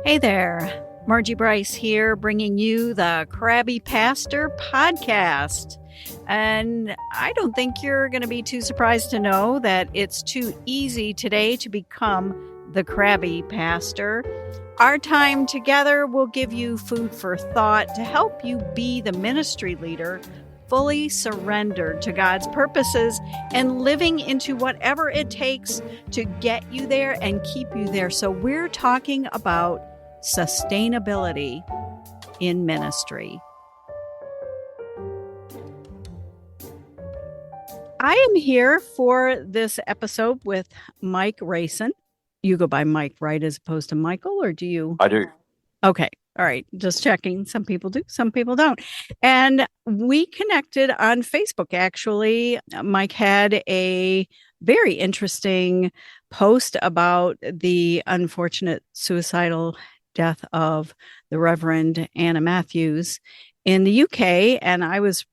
Hey there, Margie Bryce here, bringing you the Krabby Pastor podcast. And I don't think you're going to be too surprised to know that it's too easy today to become the Krabby Pastor. Our time together will give you food for thought to help you be the ministry leader fully surrendered to God's purposes and living into whatever it takes to get you there and keep you there. So we're talking about sustainability in ministry. I am here for this episode with Mike Rayson. You go by Mike, right, as opposed to Michael, or do you? I do. Okay. All right. Just checking. Some people do, some people don't. And we connected on Facebook, actually. Mike had a very interesting post about the unfortunate suicidal death of the Reverend Anna Matthews in the UK. And I was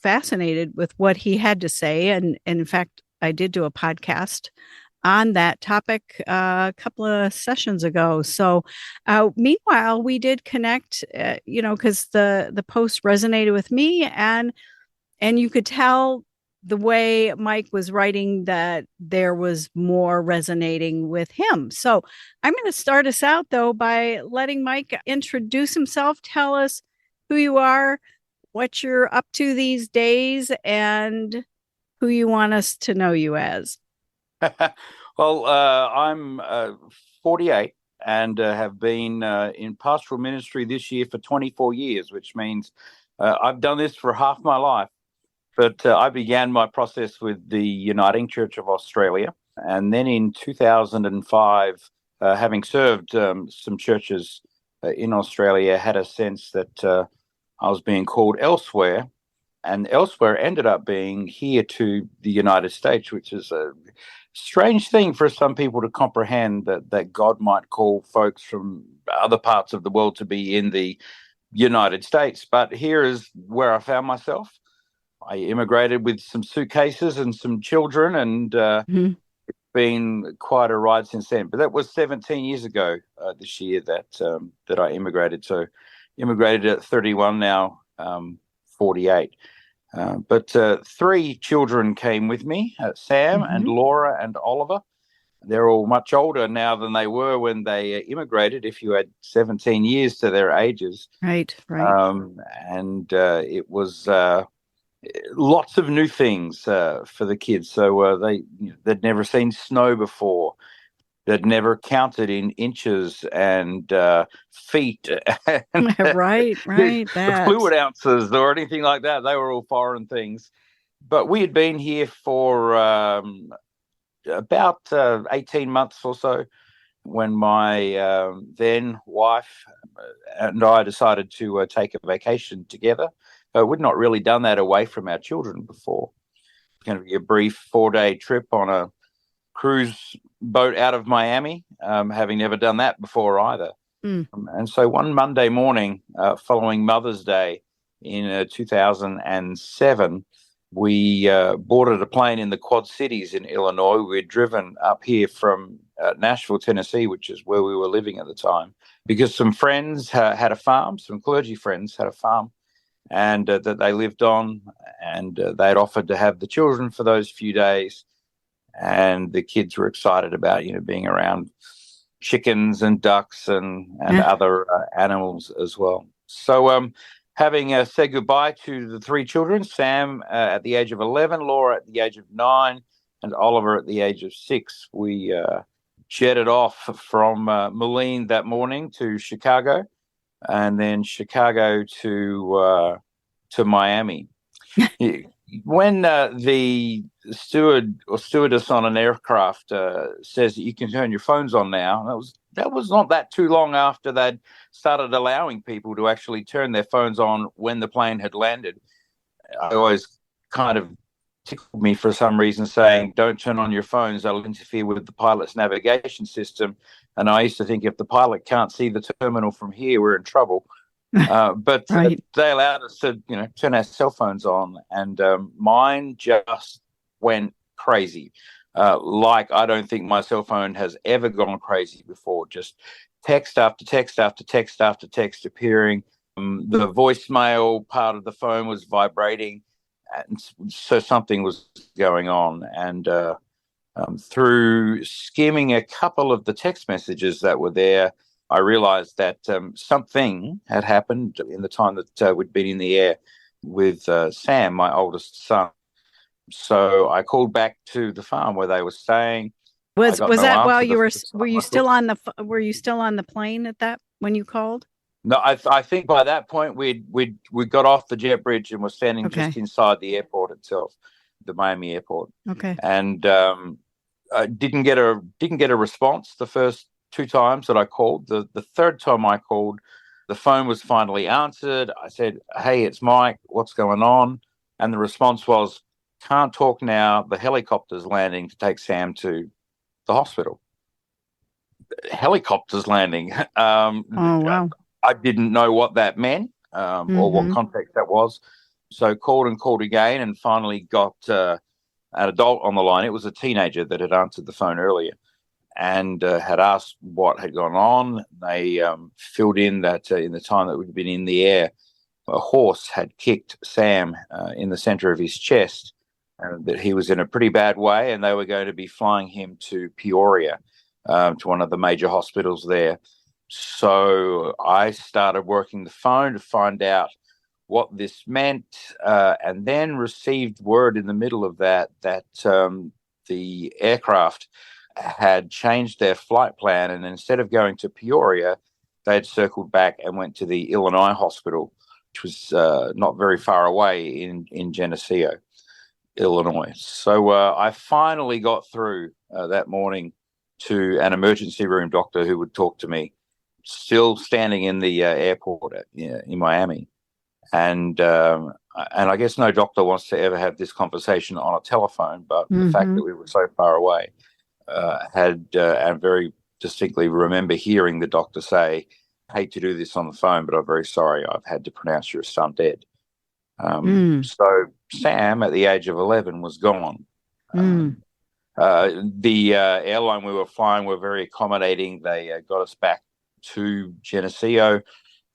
fascinated with what he had to say. And in fact, I did do a podcast on that topic a couple of sessions ago. So meanwhile, we did connect, because the post resonated with me, and you could tell the way Mike was writing that there was more resonating with him. So I'm going to start us out, though, by letting Mike introduce himself, tell us who you are, what you're up to these days, and who you want us to know you as. Well, I'm 48 and have been in pastoral ministry this year for 24 years, which means I've done this for half my life. But I began my process with the Uniting Church of Australia. And then in 2005, having served some churches in Australia, had a sense that I was being called elsewhere. And elsewhere ended up being here to the United States, which is a strange thing for some people to comprehend, that God might call folks from other parts of the world to be in the United States. But here is where I found myself. I immigrated with some suitcases and some children, and it's been quite a ride since then. But that was 17 years ago this year that I immigrated. So immigrated at 31 now, 48. But 3 children came with me, Sam and Laura and Oliver. They're all much older now than they were when they immigrated, if you add 17 years to their ages. Right. And it was lots of new things for the kids. So they'd never seen snow before. They'd never counted in inches and feet and right. fluid ounces or anything like that. They were all foreign things. But we had been here for about 18 months or so when my then wife and I decided to take a vacation together. We'd not really done that away from our children before. It's going to be a brief 4-day trip on a cruise boat out of Miami, having never done that before either. And so one Monday morning, following Mother's Day in 2007, we boarded a plane in the Quad Cities in Illinois. We'd driven up here from Nashville, Tennessee, which is where we were living at the time, because some friends had a farm, some clergy friends had a farm, and that they lived on, and they'd offered to have the children for those few days. And the kids were excited about, being around chickens and ducks and other animals as well. So having said goodbye to the 3 children, Sam at the age of 11, Laura at the age of 9, and Oliver at the age of 6, we jetted off from Moline that morning to Chicago, and then Chicago to Miami. When the steward or stewardess on an aircraft says that you can turn your phones on now, that was not that too long after they'd started allowing people to actually turn their phones on when the plane had landed. I always kind of tickled me for some reason, saying, don't turn on your phones, they'll interfere with the pilot's navigation system. And I used to think, if the pilot can't see the terminal from here, we're in trouble. But right. They allowed us to, turn our cell phones on, and mine just went crazy. like I don't think my cell phone has ever gone crazy before. Just text after text after text after text appearing. The voicemail part of the phone was vibrating, and so something was going on. And through skimming a couple of the text messages that were there, I realized that something had happened in the time that we'd been in the air with Sam, my oldest son. So I called back to the farm where they were staying. I got Was no that while answer you the were first time I called. were you still on the plane at that when you called? No, I think by that point we got off the jet bridge and were standing just Okay. inside the airport itself, the Miami airport, Okay. and I didn't get a response the first two times that I called. The third time I called, the phone was finally answered. I said, "Hey, it's Mike. What's going on?" And the response was, "Can't talk now. The helicopter's landing to take Sam to the hospital." Helicopters landing. Oh, wow. I didn't know what that meant or what Mm-hmm. context that was. So called and called again and finally got an adult on the line. It was a teenager that had answered the phone earlier and had asked what had gone on. They filled in that in the time that we'd been in the air, a horse had kicked Sam in the center of his chest, that he was in a pretty bad way, and they were going to be flying him to Peoria, to one of the major hospitals there. So I started working the phone to find out what this meant, and then received word in the middle of that the aircraft had changed their flight plan, and instead of going to Peoria, they had circled back and went to the Illinois hospital, which was not very far away in Geneseo, Illinois. So I finally got through that morning to an emergency room doctor who would talk to me, still standing in the airport in Miami. And I guess no doctor wants to ever have this conversation on a telephone, but the fact Mm-hmm. that we were so far away and very distinctly remember hearing the doctor say, "Hate to do this on the phone, but I'm very sorry. I've had to pronounce your son dead." Mm. So Sam, at the age of 11, was gone. Mm. The airline we were flying were very accommodating. They got us back to Geneseo.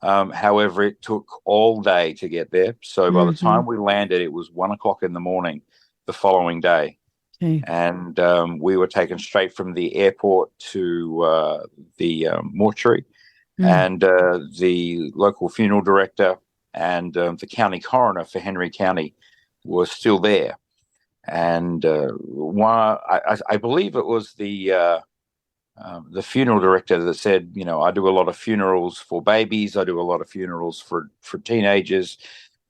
However, it took all day to get there. So by the Mm-hmm. time we landed, it was 1 o'clock in the morning the following day. Okay. And we were taken straight from the airport to the mortuary, Mm. and the local funeral director and the county coroner for Henry County were still there. And I believe it was the funeral director that said, "I do a lot of funerals for babies. I do a lot of funerals for teenagers,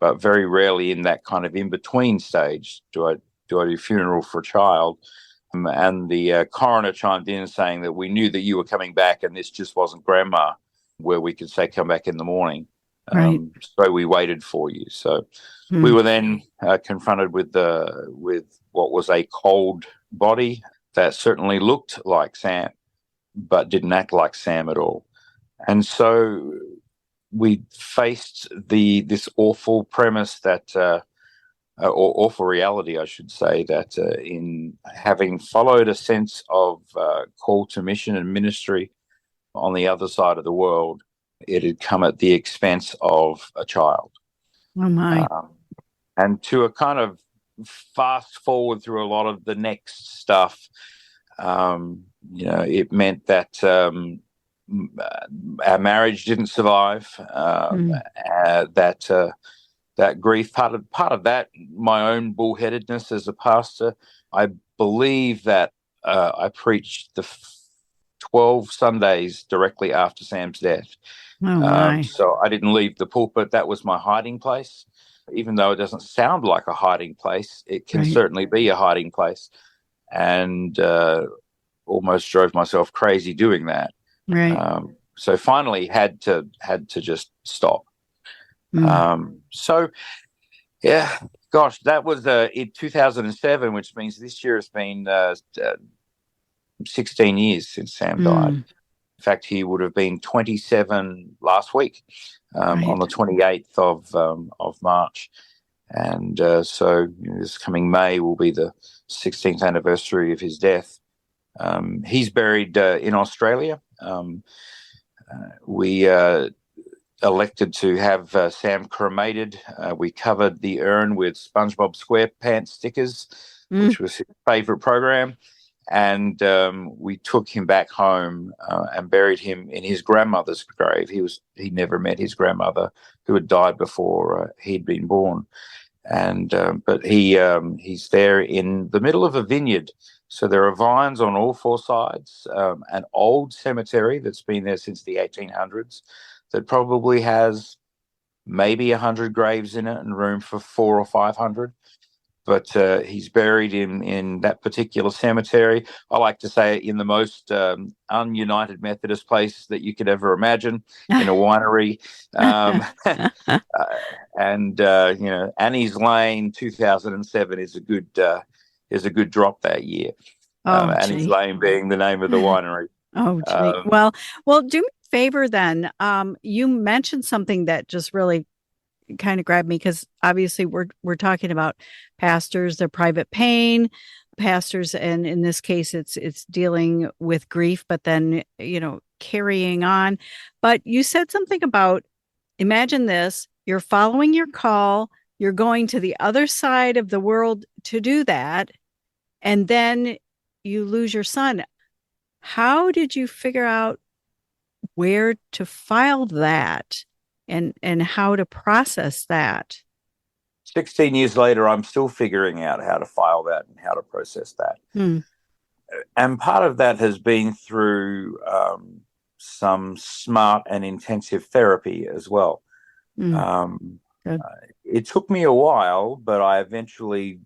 but very rarely in that kind of in between stage do I do funeral for a child." And the coroner chimed in saying that we knew that you were coming back, and this just wasn't grandma, where we could say come back in the morning. Right. So we waited for you. So we Mm. were then confronted with what was a cold body that certainly looked like Sam, but didn't act like Sam at all. And so we faced this awful premise or awful reality, I should say, that in having followed a sense of call to mission and ministry on the other side of the world, it had come at the expense of a child. Oh my. Um, and to a kind of fast forward through a lot of the next stuff, it meant that our marriage didn't survive. Mm. That grief, part of that, my own bullheadedness as a pastor. I believe that I preached the 12 Sundays directly after Sam's death. Oh my. So I didn't leave the pulpit. That was my hiding place. Even though it doesn't sound like a hiding place, it can Right. certainly be a hiding place. And almost drove myself crazy doing that. Right. So finally had to just stop. Mm. So yeah, gosh, that was in 2007, which means this year has been 16 years since Sam died. Mm. In fact, he would have been 27 last week, on Right. the 28th of March. And so this coming May will be the 16th anniversary of his death. He's buried in Australia. We elected to have Sam cremated. We covered the urn with SpongeBob SquarePants stickers, which was his favorite program. And we took him back home and buried him in his grandmother's grave. He never met his grandmother, who had died before he'd been born. And but he's there in the middle of a vineyard. So there are vines on all four sides, an old cemetery that's been there since the 1800s that probably has maybe 100 graves in it and room for 400 or 500. But he's buried in that particular cemetery. I like to say in the most un-United Methodist place that you could ever imagine, in a winery. And Annie's Lane 2007 is a good drop that year. Annie's Lane being the name of the winery. Oh, gee. Well, do me a favor then. You mentioned something that just really kind of grabbed me, because obviously we're talking about pastors, their private pain, pastors, and in this case it's dealing with grief, but then carrying on. But you said something about, imagine this, you're following your call, you're going to the other side of the world to do that, and then you lose your son. How did you figure out where to file that and how to process that? 16 years later, I'm still figuring out how to file that and how to process that. And part of that has been through some smart and intensive therapy as well. It took me a while, but I eventually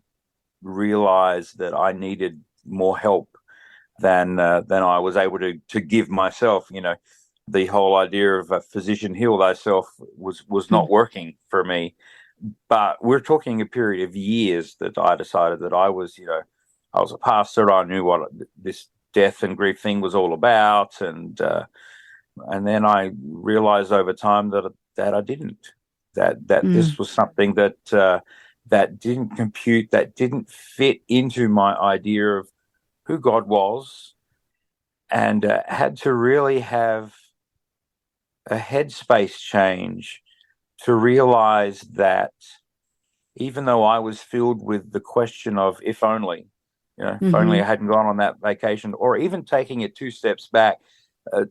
realized that I needed more help than I was able to give myself. The whole idea of a physician heal thyself was not working for me. But we're talking a period of years that I decided that I was a pastor. I knew what this death and grief thing was all about, and then I realized over time that I didn't. That this was something that didn't compute, that didn't fit into my idea of who God was, and had to really have a headspace change to realize that even though I was filled with the question of if only, if only I hadn't gone on that vacation, or even taking it two steps back,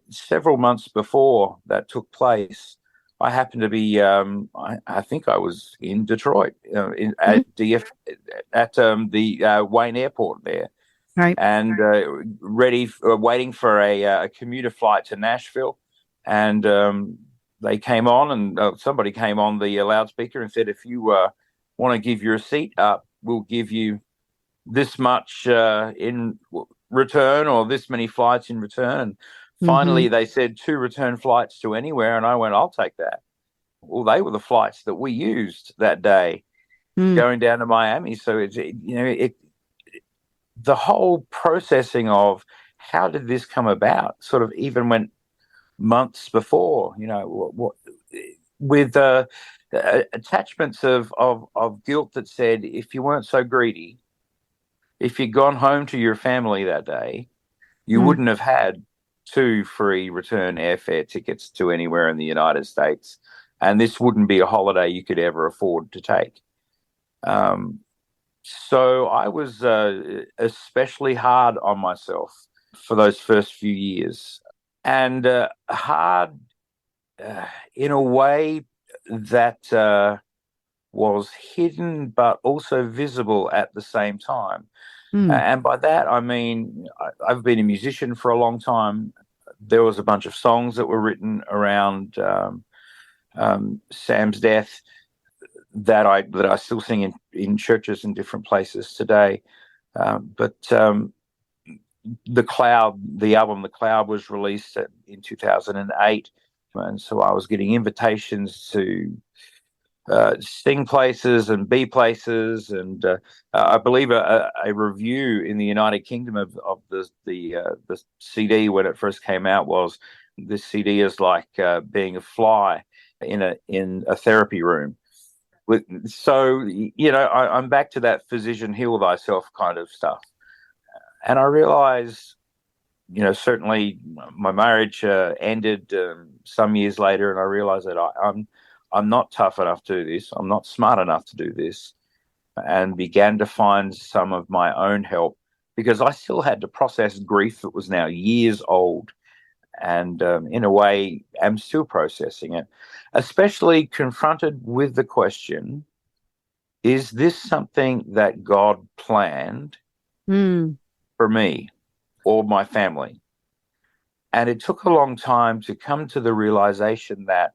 several months before that took place, I happened to be, I think I was in Detroit, at the Wayne Airport there. Right. And waiting for a commuter flight to Nashville. And they came on, and somebody came on the loudspeaker and said, if you want to give your seat up, we'll give you this much in return, or this many flights in return. And finally, they said 2 return flights to anywhere. And I went, I'll take that. Well, they were the flights that we used that day going down to Miami. So the whole processing of how did this come about sort of even went months before, with attachments of guilt that said, if you weren't so greedy, if you'd gone home to your family that day, you wouldn't have had 2 free return airfare tickets to anywhere in the United States. And this wouldn't be a holiday you could ever afford to take. So I was especially hard on myself for those first few years, and hard in a way that was hidden but also visible at the same time. And by that, I mean, I've been a musician for a long time. There was a bunch of songs that were written around Sam's death that I still sing in churches in different places today. But the album The Cloud was released in 2008. And so I was getting invitations to sing places and be places. And I believe a review in the United Kingdom of the CD when it first came out was, this CD is like being a fly in a therapy room, So, I'm back to that physician heal thyself kind of stuff. And I realize, certainly my marriage ended some years later, and I realized that I'm not tough enough to do this. I'm not smart enough to do this, and began to find some of my own help because I still had to process grief that was now years old, and in a way, am still processing it, especially confronted with the question: is this something that God planned for me or my family? And it took a long time to come to the realization that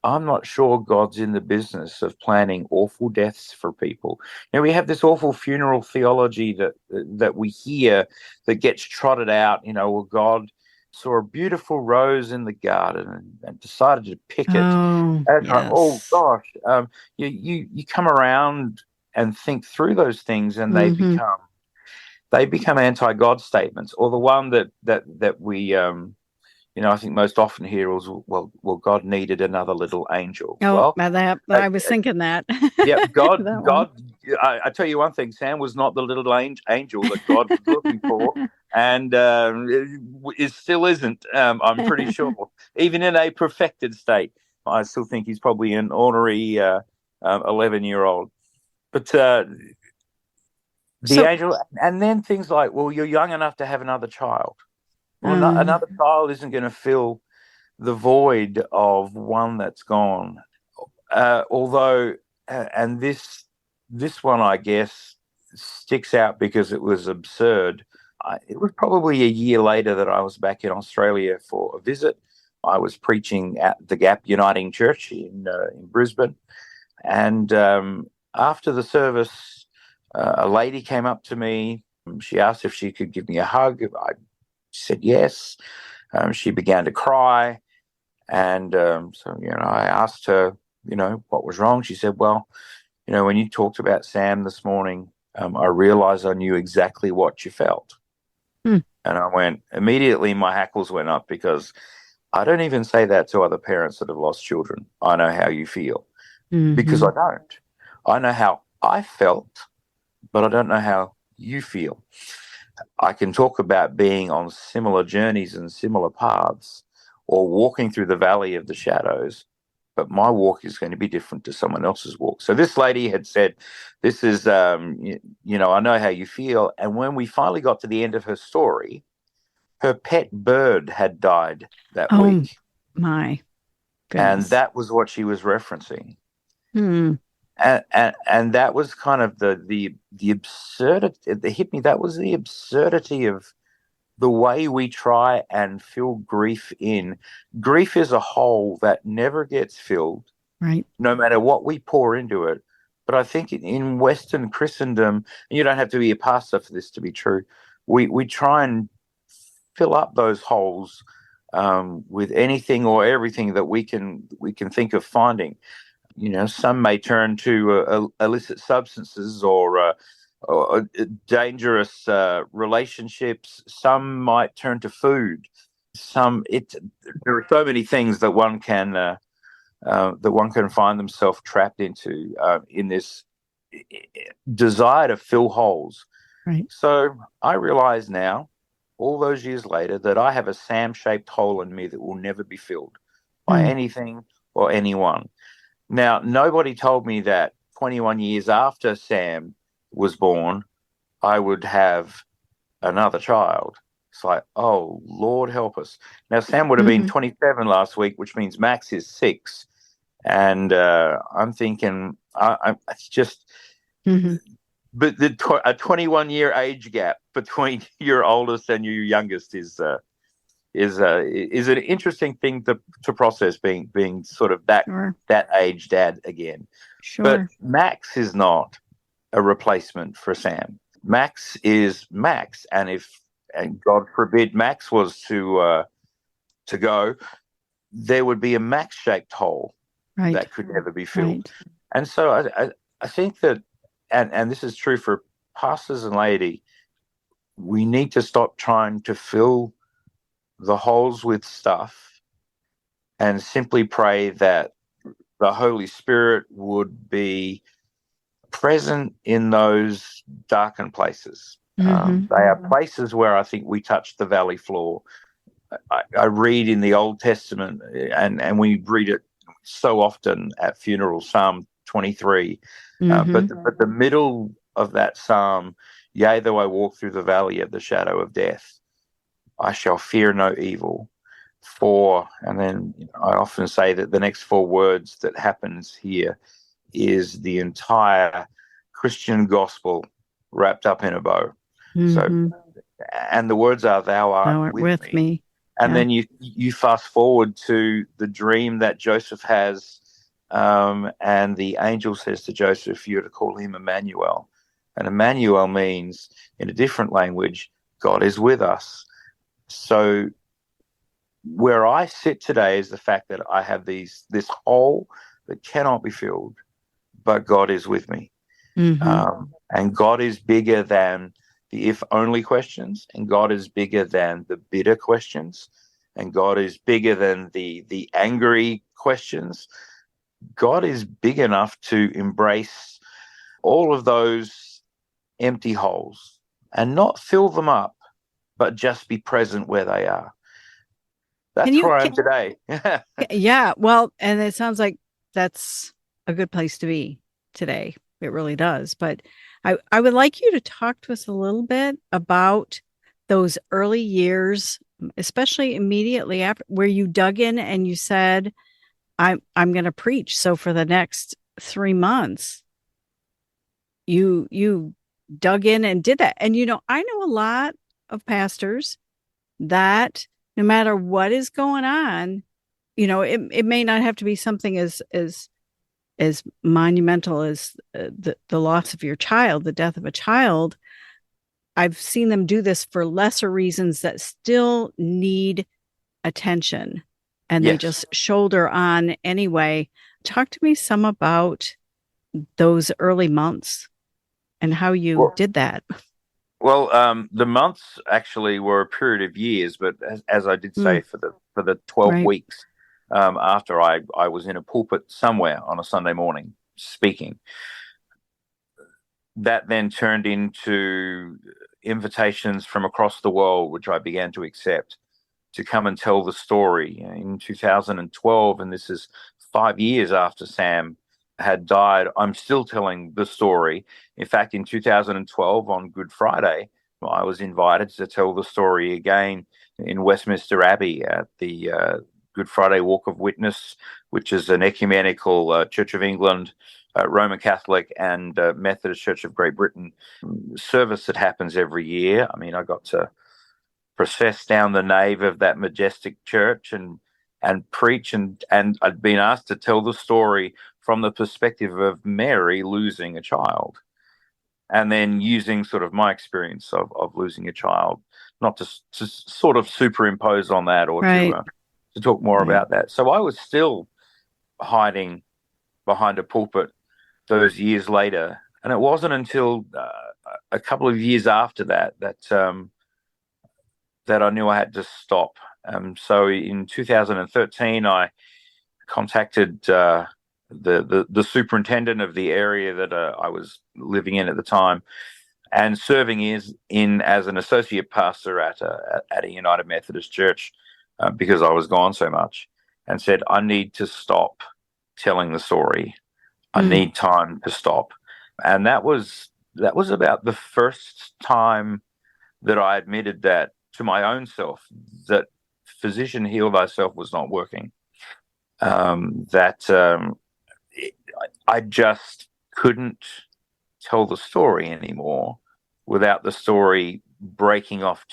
I'm not sure God's in the business of planning awful deaths for people. Now, we have this awful funeral theology that we hear that gets trotted out. Well, God saw a beautiful rose in the garden and decided to pick it. Oh, Oh yes. gosh, you come around and think through those things, and they become anti-God statements. Or the one that we I think most often hear is, well, God needed another little angel. Oh, Well, I was thinking that. yeah, God, That one. God. I tell you one thing: Sam was not the little angel that God was looking for, and it still isn't. I'm pretty sure, even in a perfected state, I still think he's probably an ornery 11-year-old. But the So, angel, and then things like, well, you're young enough to have another child. Well, um, another child isn't going to fill the void of one that's gone. Although, and this one, I guess, sticks out because it was absurd. It was probably a year later that I was back in Australia for a visit. I was preaching at the Gap Uniting Church in Brisbane, and after the service, a lady came up to me. She asked if she could give me a hug. I said yes. She began to cry, and so I asked her, what was wrong. She said, well, when you talked about Sam this morning, I realized I knew exactly what you felt. hmm, And I went, immediately my hackles went up, because I don't even say that to other parents that have lost children. I know how you feel, because mm-hmm. I don't. I know how I felt, but I don't know how you feel. I can talk about being on similar journeys and similar paths, or walking through the valley of the shadows, but my walk is going to be different to someone else's walk. So this lady had said, this is, I know how you feel. And when we finally got to the end of her story, her pet bird had died that Oh, week. my And goodness. that was what she was referencing. Hmm. And that was kind of the absurdity that hit me. That was the absurdity of the way we try and fill grief in. Grief is a hole that never gets filled, Right. no matter what we pour into it. But I think in Western Christendom, and you don't have to be a pastor for this to be true, we try and fill up those holes with anything or everything that we can think of finding. Some may turn to illicit substances, or dangerous relationships. Some might turn to food. There are so many things that one can find themselves trapped into in this desire to fill holes. Right. So I realize now, all those years later, that I have a Sam-shaped hole in me that will never be filled by Hmm. anything or anyone. Now, nobody told me that 21 years after Sam was born, I would have another child. It's like, oh, Lord help us. Now, Sam would have been Mm-hmm. 27 last week, which means Max is 6. And I'm thinking, it's just, Mm-hmm. but a 21-year age gap between your oldest and your youngest is an interesting thing to process, being sort of Sure. that age dad again. But Sure. Max is not a replacement for Sam. Max is Max, and God forbid Max was to go, there would be a Max-shaped hole Right. that could never be filled. Right. And so I think that, and this is true for pastors and laity, we need to stop trying to fill the holes with stuff and simply pray that the Holy Spirit would be present in those darkened places. They are places where I think we touch the valley floor. I read in the Old Testament, and we read it so often at funerals, Psalm 23. But the middle of that psalm, yea, though I walk through the valley of the shadow of death, I shall fear no evil. And then I often say that the next four words that happens here is the entire Christian gospel wrapped up in a bow. So, and the words are, thou art with me. And then you fast forward to the dream that Joseph has, and the angel says to Joseph, you're to call him Emmanuel. And Emmanuel means, in a different language, God is with us. So where I sit today is the fact that I have this hole that cannot be filled, but God is with me. And God is bigger than the if only questions, and God is bigger than the bitter questions, and God is bigger than the angry questions. God is big enough to embrace all of those empty holes and not fill them up, but just be present where they are. That's where I am today. Yeah. Well, and it sounds like that's a good place to be today. It really does. But I would like you to talk to us a little bit about those early years, especially immediately after, where you dug in and you said, I'm going to preach. So for the next 3 months, you dug in and did that. And I know a lot of pastors that no matter what is going on, it may not have to be something as monumental as the loss of your child, the death of a child. I've seen them do this for lesser reasons that still need attention, and they just shoulder on anyway. Talk to me some about those early months and how you did that. Well, the months actually were a period of years, but as I did say, for the 12 weeks after I was in a pulpit somewhere on a Sunday morning speaking, that then turned into invitations from across the world, which I began to accept, to come and tell the story in 2012. And this is 5 years after Sam had died. I'm still telling the story. In fact, in 2012, on Good Friday, I was invited to tell the story again in Westminster Abbey at the Good Friday Walk of Witness, which is an ecumenical Church of England, Roman Catholic, and Methodist Church of Great Britain service that happens every year. I mean, I got to process down the nave of that majestic church and preach, and I'd been asked to tell the story from the perspective of Mary losing a child, and then using sort of my experience of losing a child, not to sort of superimpose on that or to talk more about that. So I was still hiding behind a pulpit those years later, and it wasn't until a couple of years after that that I knew I had to stop. So in 2013, I contacted the superintendent of the area that I was living in at the time, and serving as an associate pastor at a United Methodist Church, because I was gone so much, and said, I need to stop telling the story. I need time to stop. And that was about the first time that I admitted that to my own self, that physician heal thyself was not working. I just couldn't tell the story anymore without the story breaking off.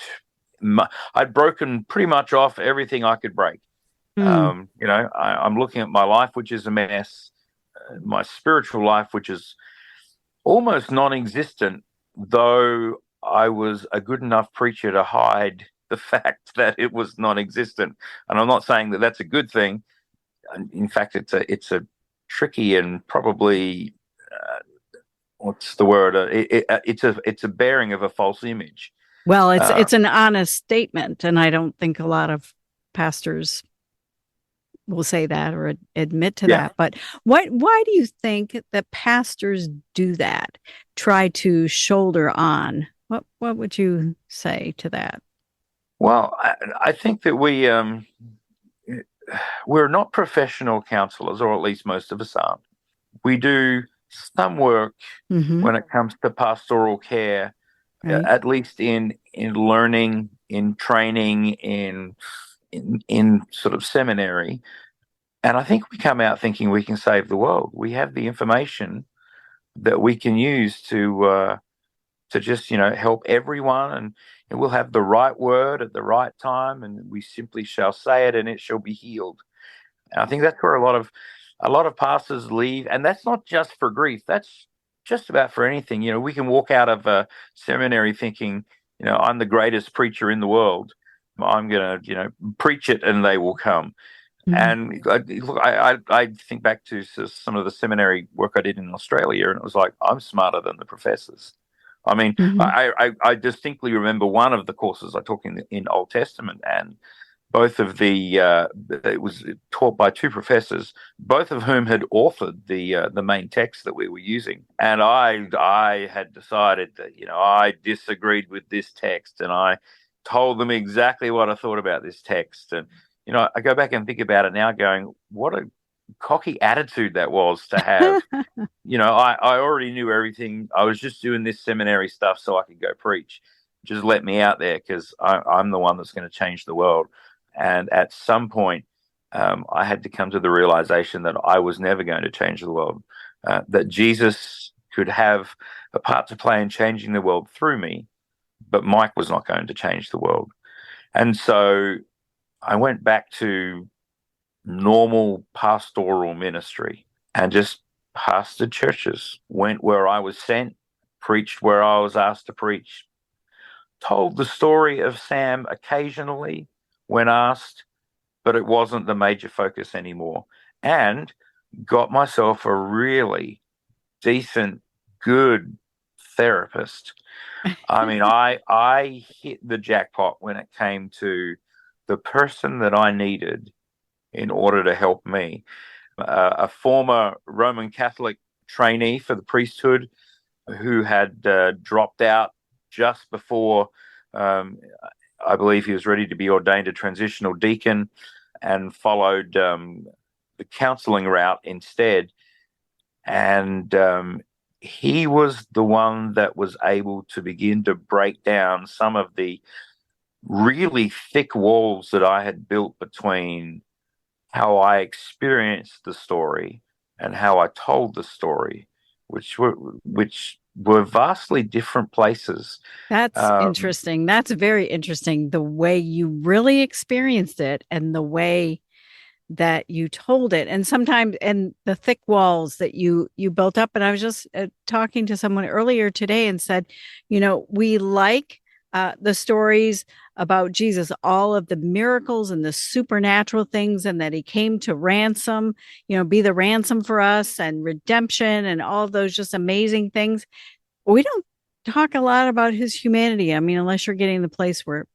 I'd broken pretty much off everything I could break. I'm looking at my life, which is a mess, my spiritual life, which is almost non-existent, though I was a good enough preacher to hide the fact that it was non-existent. And I'm not saying that that's a good thing. In fact, it's a tricky and probably what's the word? It's a bearing of a false image. Well, it's an honest statement, and I don't think a lot of pastors will say that or admit to Yeah. that. But why do you think that pastors do that? Try to shoulder on. What would you say to that? Well, I think that we're not professional counselors, or at least most of us aren't. We do some work Mm-hmm. when it comes to pastoral care, Right. at least in learning, in training, in sort of seminary. And I think we come out thinking we can save the world. We have the information that we can use to just help everyone, and we'll have the right word at the right time, and we simply shall say it, and it shall be healed. And I think that's where a lot of pastors leave, and that's not just for grief. That's just about for anything. We can walk out of a seminary thinking, I'm the greatest preacher in the world. I'm going to, preach it, and they will come. Mm-hmm. And look, I think back to some of the seminary work I did in Australia, and it was like, I'm smarter than the professors. I mean, Mm-hmm. I distinctly remember one of the courses I took in Old Testament, and both of it was taught by two professors, both of whom had authored the main text that we were using. And I had decided that I disagreed with this text, and I told them exactly what I thought about this text. And I go back and think about it now, going, what a cocky attitude that was to have. I already knew everything. I was just doing this seminary stuff so I could go preach. Just let me out there, because I'm the one that's going to change the world. And at some point, I had to come to the realization that I was never going to change the world, that Jesus could have a part to play in changing the world through me, but Mike was not going to change the world. And so I went back to normal pastoral ministry and just pastored churches, went where I was sent, preached where I was asked to preach, told the story of Sam occasionally when asked, but it wasn't the major focus anymore. And got myself a really decent, good therapist. I mean, I hit the jackpot when it came to the person that I needed in order to help me. A former Roman Catholic trainee for the priesthood who had dropped out just before I believe he was ready to be ordained a transitional deacon, and followed the counseling route instead. And he was the one that was able to begin to break down some of the really thick walls that I had built between how I experienced the story and how I told the story, which were vastly different places. That's Um, interesting. That's very interesting. The way you really experienced it and the way that you told it, and sometimes and the thick walls that you built up. And I was just talking to someone earlier today and said, we like the stories about Jesus, all of the miracles and the supernatural things, and that he came to ransom, be the ransom for us, and redemption, and all of those just amazing things. We don't talk a lot about his humanity. I mean, unless you're getting the place where,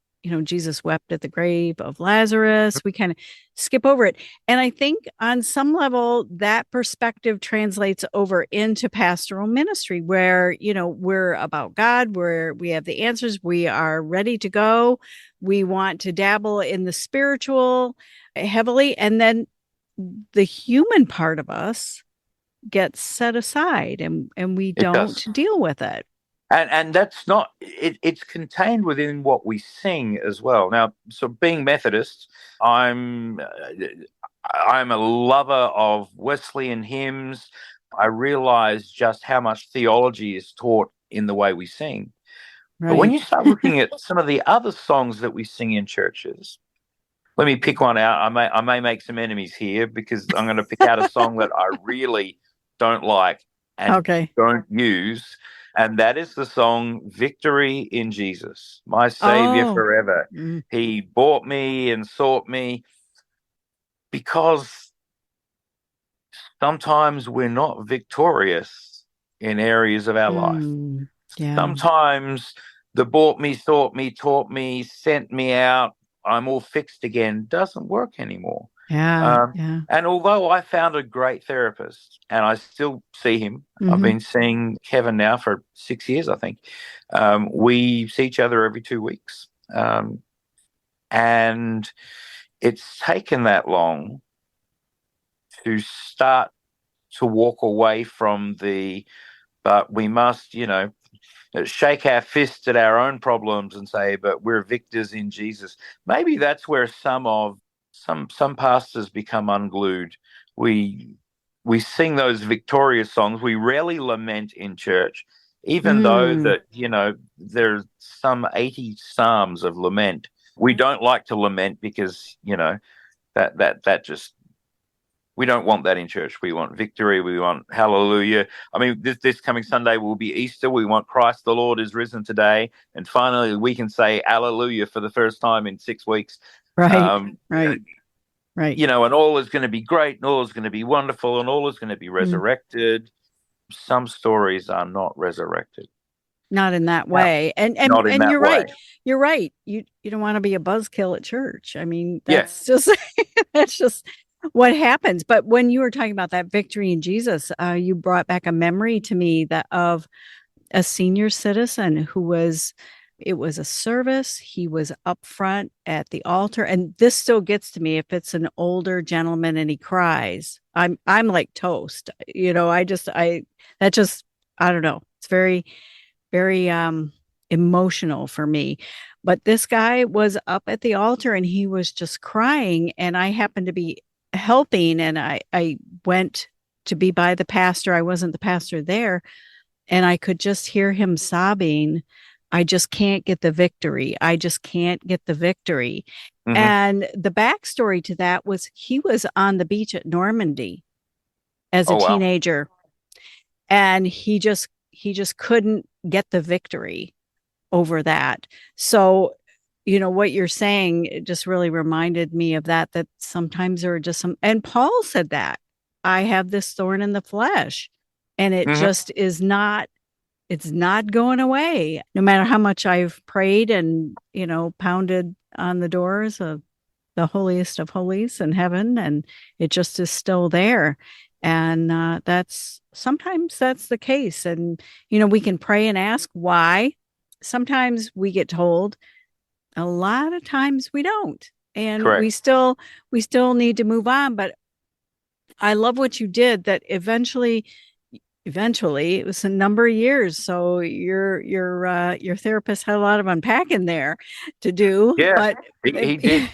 Jesus wept at the grave of Lazarus, we kind of skip over it. And I think on some level, that perspective translates over into pastoral ministry where, we're about God, where we have the answers, we are ready to go. We want to dabble in the spiritual heavily. And then the human part of us gets set aside and we it don't does. deal with it. And that's not it, it's contained within what we sing as well. Now, so being Methodist, I'm a lover of Wesleyan hymns. I realize just how much theology is taught in the way we sing. But when Right. you start looking at some of the other songs that we sing in churches, let me pick one out. I may make some enemies here, because I'm going to pick out a song that I really don't like and Okay. don't use, and that is the song "Victory in Jesus," my Savior Oh. forever. Mm. He bought me and sought me, because sometimes we're not victorious in areas of our life. Mm. Yeah. Sometimes the bought me, sought me, taught me, sent me out, I'm all fixed again doesn't work anymore. Yeah. Yeah. And although I found a great therapist and I still see him, I've Hmm. been seeing Kevin now for 6 years, I think. We see each other every 2 weeks. And it's taken that long to start to walk away from but we must, shake our fist at our own problems and say, but we're victors in Jesus. Maybe that's where some pastors become unglued. We we sing those victorious songs. We rarely lament in church, even though Mm. that, there's some 80 psalms of lament. We don't like to lament because, that just we don't want that in church. We want victory. We want hallelujah. I mean, this coming Sunday will be Easter. We want Christ the Lord is risen today. And finally, we can say hallelujah for the first time in 6 weeks. Right. Um, Right. Right. and all is going to be great and all is going to be wonderful and all is going to be Mm. resurrected. Some stories are not resurrected. Not in that Now, way. And not in that you're way. right. You're right. You don't want to be a buzzkill at church. I mean, Yeah. that's just that's just what happens. But when you were talking about that victory in Jesus, you brought back a memory to me that of a senior citizen who was it was a service. He was up front at the altar. And this still gets to me if it's an older gentleman and he cries. I'm like toast. That just I don't know. It's very very emotional for me. But this guy was up at the altar and he was just crying. And I happened to be helping and I went to be by the pastor. I wasn't the pastor there. And I could just hear him sobbing. I just can't get the victory. I just can't get the victory. Mm-hmm. And the backstory to that was he was on the beach at Normandy as a Oh, wow. teenager and he just couldn't get the victory over that. So, what you're saying, it just really reminded me of that sometimes there are just and Paul said that I have this thorn in the flesh and it Mm-hmm. just it's not going away. No matter how much I've prayed and, pounded on the doors of the holiest of holies in heaven, and it just is still there. And sometimes that's the case. And, we can pray and ask why. Sometimes we get told, a lot of times we don't. And Correct. we still need to move on. But I love what you did that eventually it was a number of years, so your therapist had a lot of unpacking there to do, Yeah, but he did.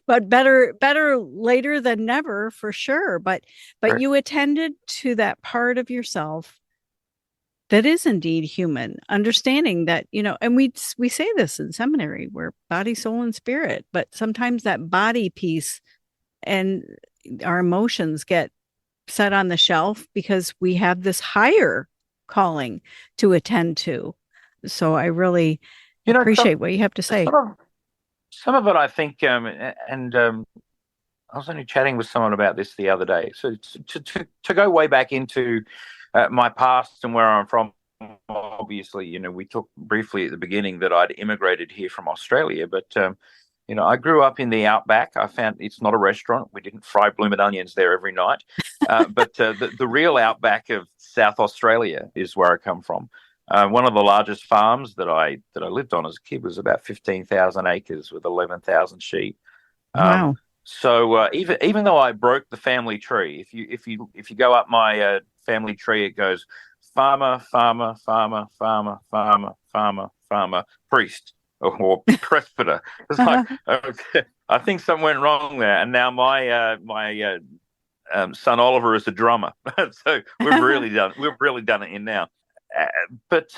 but better later than never for sure. But Correct. you attended to that part of yourself that is indeed human, understanding that, and we say this in seminary, we're body, soul, and spirit, but sometimes that body piece and our emotions get set on the shelf because we have this higher calling to attend to. So I really Some, appreciate what you have to say. some of some of it, I think, and I was only chatting with someone about this the other day. So to go way back into my past and where I'm from, obviously, we talked briefly at the beginning that I'd immigrated here from Australia, but I grew up in the outback. I found it's not a restaurant. We didn't fry bloomin' onions there every night, but the real outback of South Australia is where I come from. One of the largest farms that I lived on as a kid was about 15,000 acres with 11,000 sheep. Um, Wow. so even though I broke the family tree, if you go up my family tree, it goes farmer, farmer, farmer, farmer, farmer, farmer, farmer, priest or presbyter. It's like, okay, I think something went wrong there, and now my son Oliver is a drummer. So we've really done it in now. But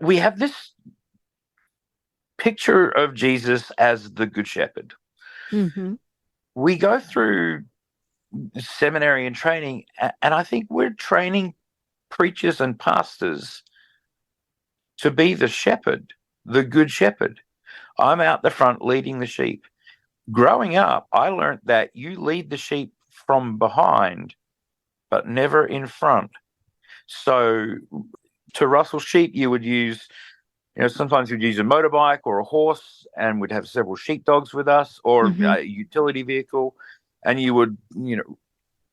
we have this picture of Jesus as the Good Shepherd. Mm-hmm. We go through seminary and training, and I think we're training preachers and pastors to be the shepherd, the Good Shepherd. I'm out the front leading the sheep. Growing up, I learned that you lead the sheep from behind, but never in front. So to rustle sheep, you would use Sometimes we'd use a motorbike or a horse, and we'd have several sheepdogs with us, or Mm-hmm. a utility vehicle, and you would,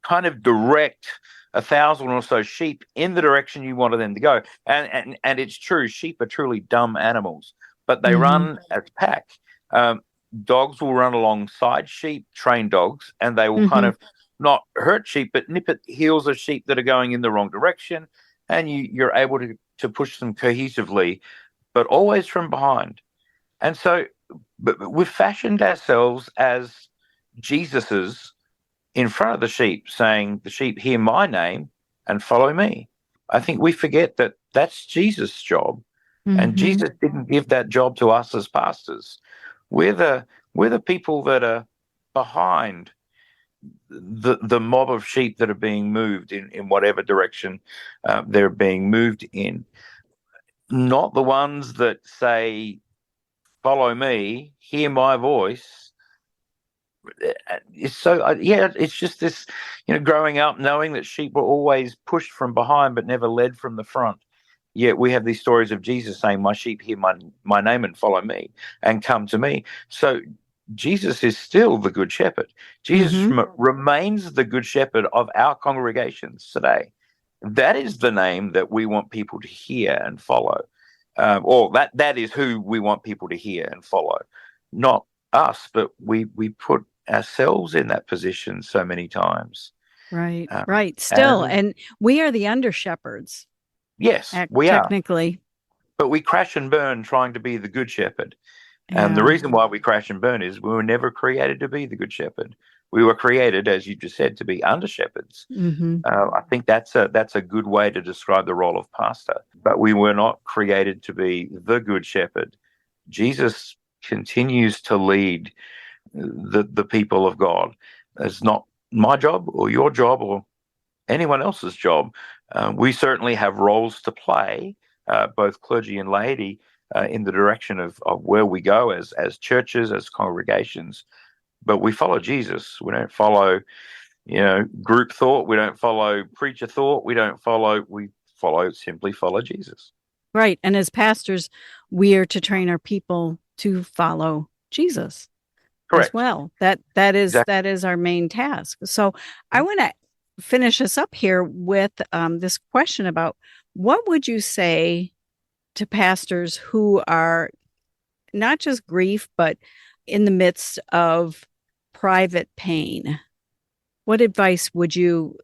kind of direct 1,000 or so sheep in the direction you wanted them to go. And it's true, sheep are truly dumb animals, but they Mm-hmm. run as a pack. Um, Dogs will run alongside sheep, trained dogs, and they will kind Mm-hmm. of not hurt sheep, but nip at heels of sheep that are going in the wrong direction, and you're able to push them cohesively, but always from behind. And so, but we've fashioned ourselves as Jesus's in front of the sheep, saying, "The sheep hear my name and follow me." I think we forget that that's Jesus' job, and Mm-hmm. Jesus didn't give that job to us as pastors. We're the people that are behind the mob of sheep that are being moved in whatever direction they're being moved in, not the ones that say, "Follow me, hear my voice." It's so it's just this, growing up knowing that sheep were always pushed from behind but never led from the front. Yet we have these stories of Jesus saying, "My sheep hear my name and follow me and come to me." So Jesus is still the good shepherd. Jesus Mm-hmm. remains the good shepherd of our congregations today. That is the name that we want people to hear and follow, or that is who we want people to hear and follow, not us, but we put ourselves in that position so many times. Right. Um, Right. Still, and and we are the under shepherds, yes, we are, technically. but we crash and burn trying to be the good shepherd. And the Yeah. reason why we crash and burn is we were never created to be the good shepherd. We were created, as you just said, to be under shepherds. Mm-hmm. I think that's a good way to describe the role of pastor. But we were not created to be the good shepherd. Jesus continues to lead the people of God. It's not my job or your job or anyone else's job. We certainly have roles to play, both clergy and laity, in the direction of where we go as churches, as congregations. But we follow Jesus. We don't follow, group thought. We don't follow preacher thought. We simply follow Jesus. Right. And as pastors, we are to train our people to follow Jesus as Correct. well. That is Exactly. that is our main task. So I want to finish us up here with this question about what would you say to pastors who are not just grief, but in the midst of private pain? What advice would you,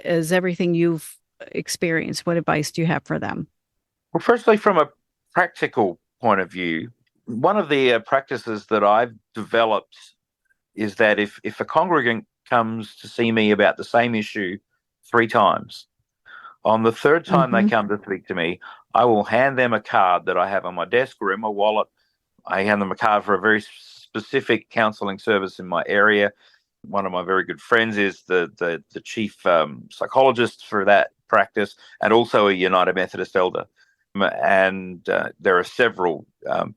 as everything you've experienced, what advice do you have for them? Well, firstly, from a practical point of view, one of the practices that I've developed is that if a congregant comes to see me about the same issue 3 times, on the third time they Mm-hmm. come to speak to me, I will hand them a card that I have on my desk or in my wallet. I hand them a card for a very specific counseling service in my area. One of my very good friends is the chief psychologist for that practice, and also a United Methodist elder. And there are several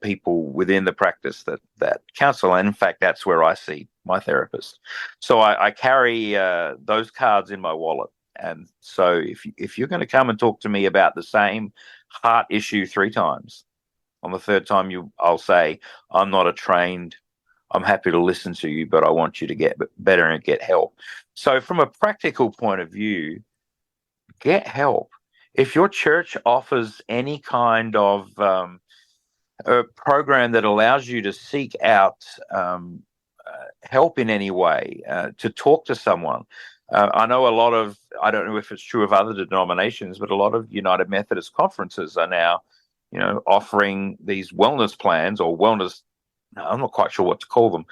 people within the practice that counsel, and in fact, that's where I see my therapist. So I carry those cards in my wallet. And so if you're going to come and talk to me about the same heart issue 3 times, on the third time I'll say, "I'm not a trained. I'm happy to listen to you, but I want you to get better and get help." So from a practical point of view, get help. If your church offers any kind of a program that allows you to seek out help in any way, to talk to someone. I know I don't know if it's true of other denominations, but a lot of United Methodist conferences are now, offering these wellness plans or wellness. I'm not quite sure what to call them,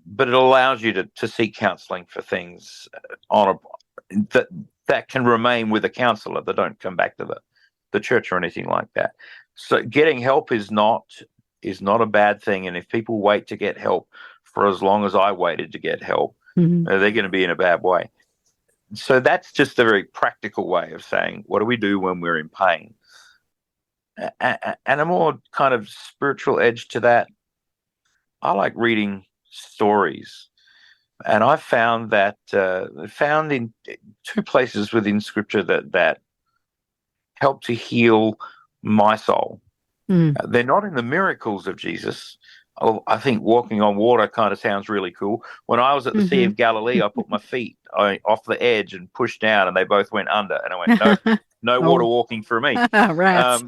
but it allows you to seek counseling for things that can remain with a counselor, that don't come back to the church or anything like that. So getting help is not a bad thing. And if people wait to get help for as long as I waited to get help, Mm-hmm. they're going to be in a bad way. So that's just a very practical way of saying, what do we do when we're in pain? And a more kind of spiritual edge to that, I like reading stories. And I've found found in 2 places within Scripture that help to heal my soul. Mm. They're not in the miracles of Jesus. Oh, I think walking on water kind of sounds really cool. When I was at the Sea Hmm. of Galilee, I put my feet off the edge and pushed down, and they both went under. And I went, no, no water Oh, walking for me. rats.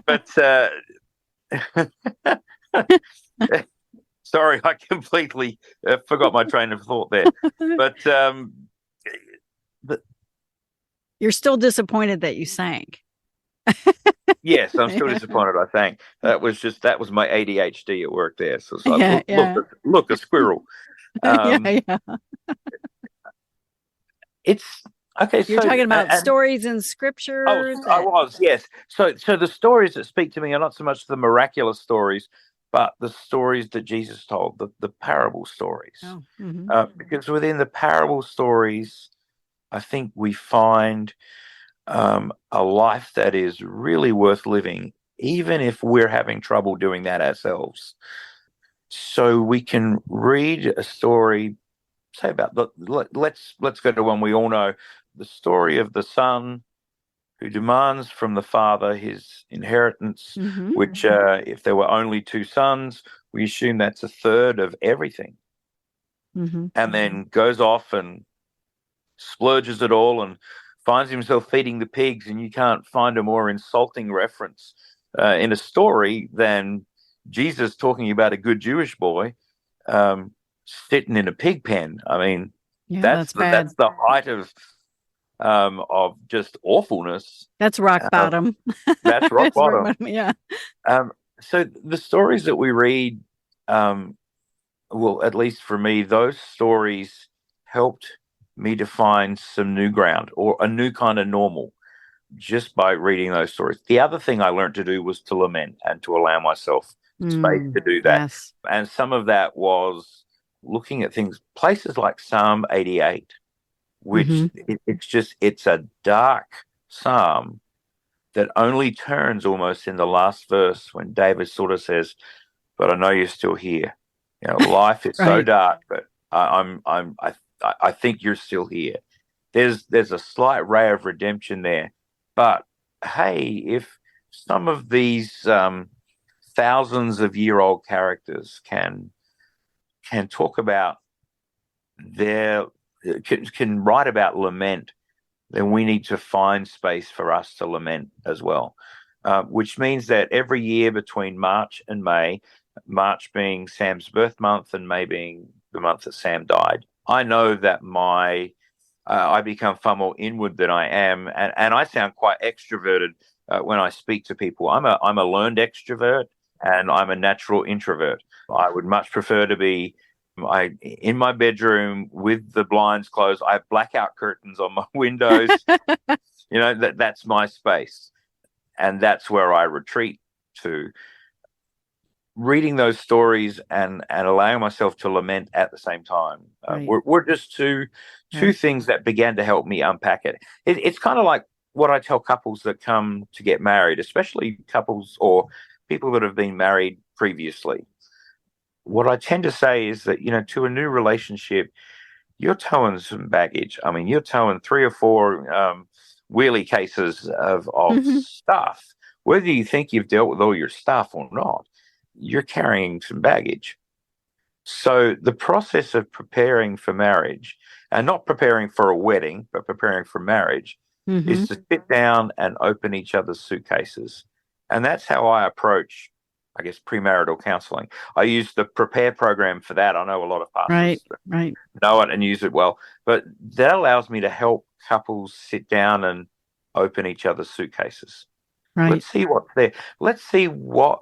But sorry, I completely forgot my train of thought there. But You're still disappointed that you sank. yes, I'm still Yeah, disappointed. I think that was my ADHD at work there. So it's like, yeah, look, a squirrel. yeah, Um, yeah. it's okay. You're So talking about and stories in oh, scripture I that. was, yes. So the stories that speak to me are not so much the miraculous stories, but the stories that Jesus told, the parable stories. Oh, hmm. Because within the parable stories, I think we find a life that is really worth living, even if we're having trouble doing that ourselves. So we can read a story, say about let's go to one we all know, the story of the son who demands from the father his inheritance, Hmm. which, if there were only two sons, we assume that's a third of everything, Hmm. and then goes off and splurges it all and finds himself feeding the pigs. And you can't find a more insulting reference in a story than Jesus talking about a good Jewish boy um, sitting in a pig pen. I mean, Yeah, that's that's bad. the height of just awfulness. That's rock Um, bottom. that's rock It's rock bottom. bottom. Yeah. So the stories that we read, um, well, at least for me, those stories helped me to find some new ground or a new kind of normal just by reading those stories. The other thing I learned to do was to lament and to allow myself space Mm, to do that. yes. And some of that was looking at things, places like Psalm 88, Hmm. which it's a dark psalm that only turns almost in the last verse when David sort of says, "But I know you're still here. You know, life is so Right. dark, but I think you're still here." There's a slight ray of redemption there, but hey, if some of these thousands of year old characters can talk about their can write about lament, then we need to find space for us to lament as well. Which means that every year between March and May, March being Sam's birth month and May being the month that Sam died, I know that I become far more inward than I am, and I sound quite extroverted when I speak to people. I'm a learned extrovert, and I'm a natural introvert. I would much prefer to be in my bedroom with the blinds closed. I have blackout curtains on my windows. That's my space, and that's where I retreat to. Reading those stories and allowing myself to lament at the same time Right. were just two Right. things that began to help me unpack it. It's kind of like what I tell couples that come to get married, especially couples or people that have been married previously. What I tend to say is that, to a new relationship, you're towing some baggage. I mean, you're towing three or four wheelie cases of Hmm. stuff. Whether you think you've dealt with all your stuff or not, you're carrying some baggage. So the process of preparing for marriage, and not preparing for a wedding, but preparing for marriage, Hmm. is to sit down and open each other's suitcases. And that's how I approach, I guess, premarital counseling. I use the Prepare program for that. I know a lot of Right. pastors Right. know it and use it well, but that allows me to help couples sit down and open each other's suitcases. Right. Let's see what's there. Let's see what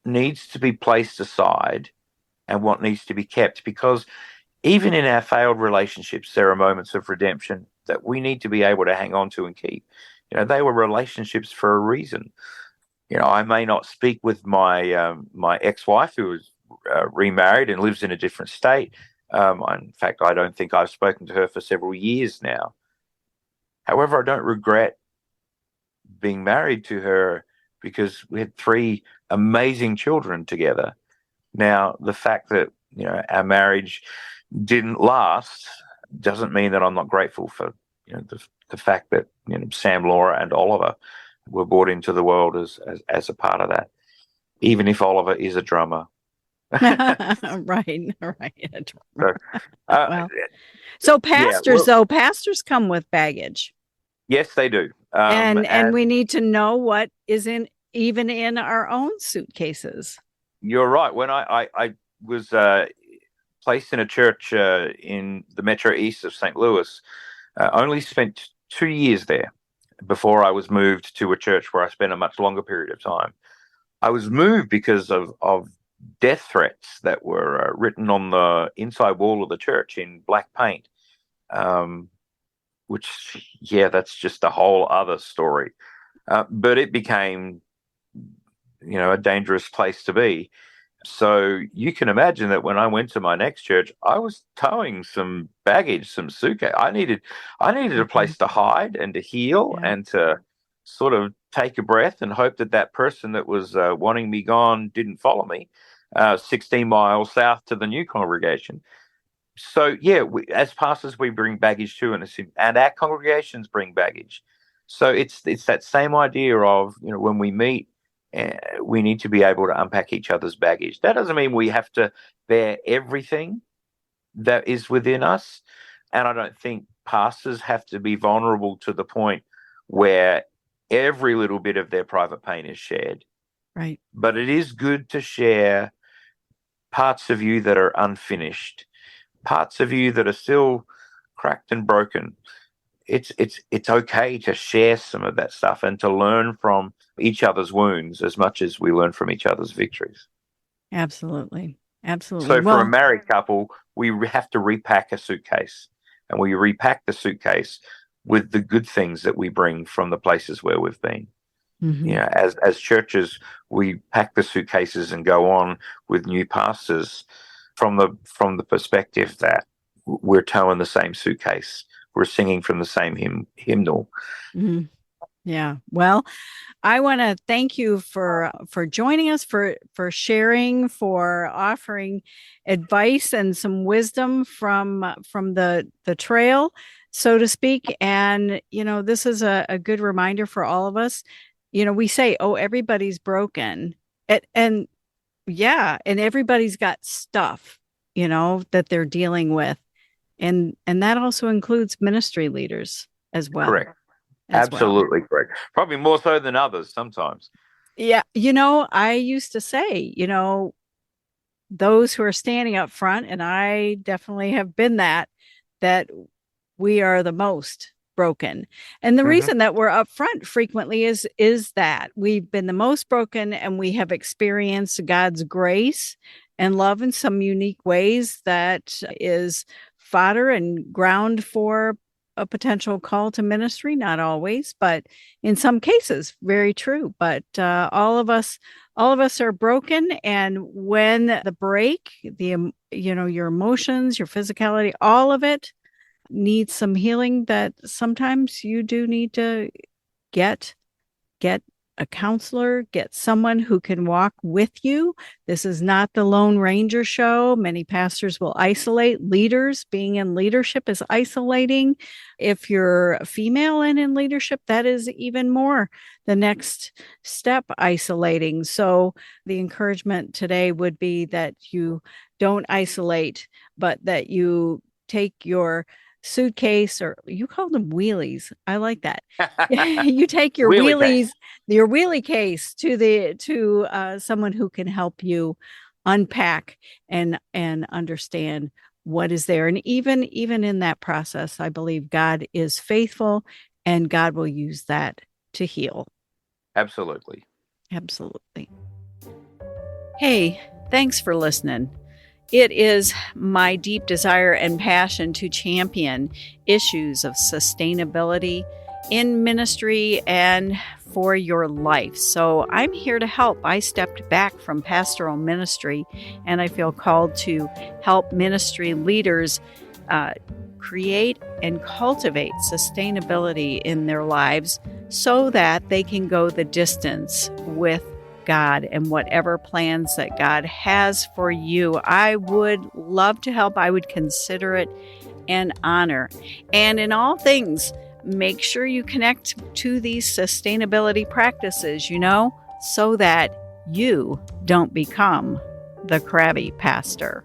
needs to be placed aside and what needs to be kept, because even in our failed relationships, there are moments of redemption that we need to be able to hang on to and keep. They were relationships for a reason. I may not speak with my ex-wife who was remarried and lives in a different state. In fact, I don't think I've spoken to her for several years now. However, I don't regret being married to her because we had three amazing children together. Now, the fact that our marriage didn't last doesn't mean that I'm not grateful for the fact that Sam, Laura, and Oliver were brought into the world as a part of that, even if Oliver is a drummer. Right, right. So, uh, Well, so yeah, pastors, well, though, pastors come with baggage, yes, they do. and we And need to know what is even in our own suitcases. you're right. When I was placed in a church in the Metro East of St. Louis, only spent 2 years there before I was moved to a church where I spent a much longer period of time. I was moved because of death threats that were written on the inside wall of the church in black paint, um, which, yeah, that's just a whole other story. But it became, a dangerous place to be. So you can imagine that when I went to my next church, I was towing some baggage, some suitcase. I needed a Mhm. place to hide and to heal Yeah. and to sort of take a breath and hope that that person that was wanting me gone didn't follow me 16 miles south to the new congregation. So yeah, as pastors, we bring baggage too, and our congregations bring baggage. So it's that same idea of, when we meet, we need to be able to unpack each other's baggage. That doesn't mean we have to bear everything that is within us, and I don't think pastors have to be vulnerable to the point where every little bit of their private pain is shared. Right. But it is good to share parts of you that are unfinished, parts of you that are still cracked and broken. It's okay to share some of that stuff and to learn from each other's wounds as much as we learn from each other's victories. Absolutely. Absolutely. So for a Well, married couple, we have to repack a suitcase, and we repack the suitcase with the good things that we bring from the places where we've been. mhm. As churches, we pack the suitcases and go on with new pastors from the perspective that we're towing the same suitcase, we're singing from the same hymnal. Mhm. Yeah. Well, I want to thank you for joining us, for sharing, for offering advice and some wisdom from the trail, so to speak. And this is a good reminder for all of us. We say, "Oh, everybody's broken," and yeah, and everybody's got stuff, that they're dealing with, and that also includes ministry leaders as well. Correct. As well. Absolutely correct. Probably more so than others sometimes. Yeah, I used to say, those who are standing up front, and I definitely have been that we are the most broken. And the Hmm. reason that we're up front frequently is that we've been the most broken, and we have experienced God's grace and love in some unique ways that is fodder and ground for a potential call to ministry. Not always, but in some cases, very true. But all of us are broken, and when the break, your emotions, your physicality, all of it needs some healing, that sometimes you do need to get get a counselor, get someone who can walk with you. This is not the Lone Ranger show. Many pastors will isolate. Leaders, being in leadership is isolating. If you're a female and in leadership, that is even more the next step, isolating. So the encouragement today would be that you don't isolate, but that you take your suitcase, or you call them wheelies. I like that. You take your Wheelie case. wheelie case to someone who can help you unpack and understand what is there. And even in that process, I believe God is faithful, and God will use that to heal. Absolutely. Absolutely. Hey, thanks for listening. It is my deep desire and passion to champion issues of sustainability in ministry and for your life. So I'm here to help. I stepped back from pastoral ministry, and I feel called to help ministry leaders create and cultivate sustainability in their lives so that they can go the distance with God and whatever plans that God has for you. I would love to help. I would consider it an honor. And in all things, make sure you connect to these sustainability practices, so that you don't become the crabby pastor.